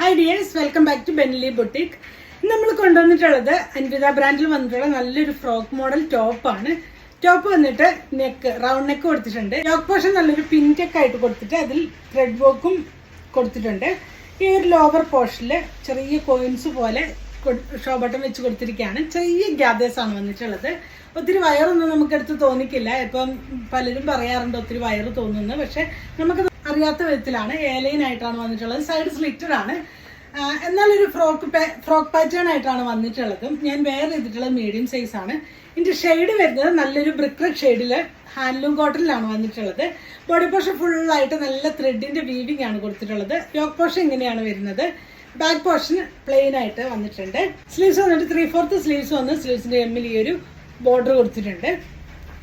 Hi dears, welcome back to Benelli Boutique. നമ്മൾ കൊണ്ടുവന്നിട്ടുള്ളത് അൻവിത ബ്രാൻഡിൽ വന്നിട്ടുള്ള നല്ലൊരു ഫ്രോക്ക് മോഡൽ ടോപ്പാണ്. ടോപ്പ് വന്നിട്ട് നെക്ക് റൗണ്ട് നെക്ക് കൊടുത്തിട്ടുണ്ട്. യോക്ക് പോർഷൻ നല്ലൊരു പിൻടെക്ക് ആയിട്ട് കൊടുത്തിട്ട് അതിൽ ത്രെഡ് വർക്കും കൊടുത്തിട്ടുണ്ട്. ഈ ഒരു ലോവർ പോർഷനിൽ ചെറിയ കോയിൻസ് പോലെ ഷോ ബട്ടൺ വെച്ച് കൊടുത്തിരിക്കുകയാണ്. ചെറിയ ഗ്യാദേഴ്സ് ആണ് വന്നിട്ടുള്ളത്. ഒത്തിരി വയറൊന്നും നമുക്കെടുത്ത് തോന്നിക്കില്ല. ഇപ്പം പലരും പറയാറുണ്ട് ഒത്തിരി വയറ് തോന്നുന്നു. പക്ഷെ നമുക്ക് അറിയാത്ത വിധത്തിലാണ് ഏലൈനായിട്ടാണ് വന്നിട്ടുള്ളത്. സൈഡ് സ്ലിറ്റഡ് ആണ്. എന്നാലൊരു ഫ്രോക്ക് പാറ്റേൺ ആയിട്ടാണ് വന്നിട്ടുള്ളത്. ഞാൻ വെയർ ചെയ്തിട്ടുള്ളത് മീഡിയം സൈസ് ആണ്. ഇതിൻ്റെ ഷെയ്ഡ് വരുന്നത് നല്ലൊരു ബ്രിക്ക് റെഡ് ഷെയ്ഡിൽ ഹാൻഡ്ലൂം കോട്ടണിലാണ് വന്നിട്ടുള്ളത്. ബോഡി പോർഷൻ ഫുള്ളായിട്ട് നല്ല ത്രെഡിൻ്റെ വീവിംഗ് ആണ് കൊടുത്തിട്ടുള്ളത്. യോക്ക് പോർഷൻ ഇങ്ങനെയാണ് വരുന്നത്. ബാക്ക് പോർഷൻ പ്ലെയിൻ ആയിട്ട് വന്നിട്ടുണ്ട്. സ്ലീവ്സ് വന്നിട്ട് 3/4 സ്ലീവ്സ് വന്ന് സ്ലീവ്സിൻ്റെ എമ്മിൽ ഈ ഒരു ബോർഡർ കൊടുത്തിട്ടുണ്ട്.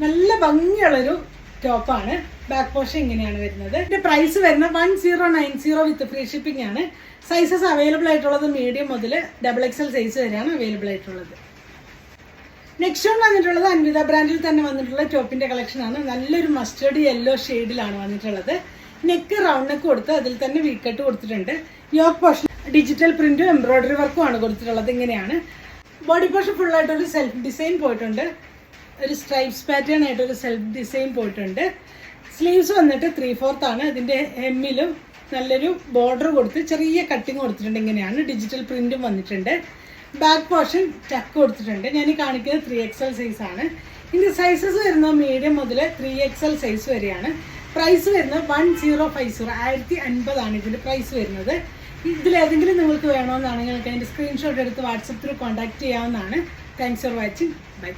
നല്ല ഭംഗിയുള്ളൊരു ടോപ്പാണ്. ബാക്ക് പോർഷൻ ഇങ്ങനെയാണ് വരുന്നത്. ഇതിന്റെ പ്രൈസ് വരുന്നത് 1090 വിത്ത് ഫ്രീ ഷിപ്പിംഗ് ആണ്. സൈസസ് അവൈലബിൾ ആയിട്ടുള്ളത് മീഡിയം മുതൽ XXL സൈസ് വരെയാണ് അവൈലബിൾ ആയിട്ടുള്ളത്. നെക്സ്റ്റ് വൺ വന്നിട്ടുള്ളത് അൻവിത ബ്രാൻഡിൽ തന്നെ വന്നിട്ടുള്ള ടോപ്പിന്റെ കളക്ഷൻ ആണ്. നല്ലൊരു മസ്റ്റേർഡ് യെല്ലോ ഷെയ്ഡിലാണ് വന്നിട്ടുള്ളത്. നെക്ക് റൗണ്ട് നെക്ക് കൊടുത്ത് അതിൽ തന്നെ വീക്കട്ട് കൊടുത്തിട്ടുണ്ട്. യോക്ക് പോർഷൻ ഡിജിറ്റൽ പ്രിന്റും എംബ്രോയിഡറി വർക്കും ആണ് കൊടുത്തിട്ടുള്ളത്. ഇങ്ങനെയാണ് ബോഡി പോർഷൻ ഫുള്ളായിട്ടൊരു സെൽഫ് ഡിസൈൻ പോയിട്ടുണ്ട്. ഒരു സ്ട്രൈപ്സ് പാറ്റേൺ ആയിട്ടൊരു സെൽഫ് ഡിസൈൻ പോയിട്ടുണ്ട്. സ്ലീവ്സ് വന്നിട്ട് 3/4 ആണ്. അതിൻ്റെ ഹെമ്മിലും നല്ലൊരു ബോർഡർ കൊടുത്ത് ചെറിയ കട്ടിങ് കൊടുത്തിട്ടുണ്ട്. ഇങ്ങനെയാണ് ഡിജിറ്റൽ പ്രിന്റും വന്നിട്ടുണ്ട്. ബാക്ക് പോർഷൻ ടക്ക് കൊടുത്തിട്ടുണ്ട്. ഞാൻ ഈ കാണിക്കുന്നത് 3XL സൈസ് ആണ്. ഇതിൻ്റെ സൈസസ് വരുന്നത് മീഡിയം മുതൽ 3XL സൈസ് വരെയാണ്. പ്രൈസ് വരുന്നത് 1050 ആണ് ഇതിൻ്റെ പ്രൈസ് വരുന്നത്. ഇതിലേതെങ്കിലും നിങ്ങൾക്ക് വേണമെന്നാണെങ്കിൽ നിങ്ങൾക്ക് അതിൻ്റെ സ്ക്രീൻഷോട്ട് എടുത്ത് വാട്സപ്പ് ത്രൂ കോൺടാക്ട് ചെയ്യാവുന്നതാണ്. Thanks for watching. ബൈ.